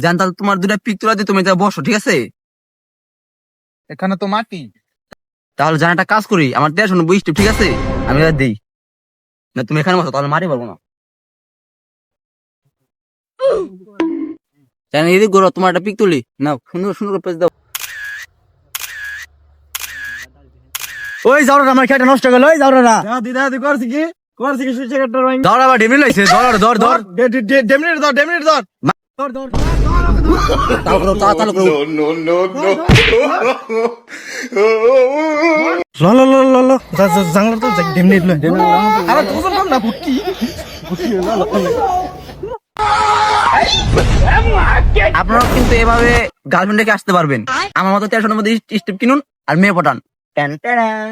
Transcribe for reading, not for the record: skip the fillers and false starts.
জান তাহলে তোমার দুটা পিক তোলা দিয়ে তুমি যা বসো, ঠিক আছে? এখানে তো মাটি। তাহলে জান একটা কাজ করি, আমার 190 স্টেপ, ঠিক আছে? আমি এবার দিই না, তুমি এখানে বসো, তাহলে মারি পারবো না। জান এদিক করো, তোমার একটা পিক তুলি নাও, সুন্দর সুন্দর করে পেজ দাও। ওই যাওরা আমার খেটা নষ্ট গেল, ওই যাওরা দাদি দাদি করছি কি সুইচ একটা রং ধর আবার ডেমিল হইছে, ধর ধর ধর ডেমিনেট ধর তাও করো, তাও করো। ল জাংলার তো ডেমনেট লয় আরে তোজন কম না ফুটকি আপনারা কিন্তু এভাবে গার্লফ্রেন্ড রেখে আসতে পারবেন। আমার মতো 1300 মধ্যে স্টেপ কিনুন আর মেয়ে পটান। Tan tan.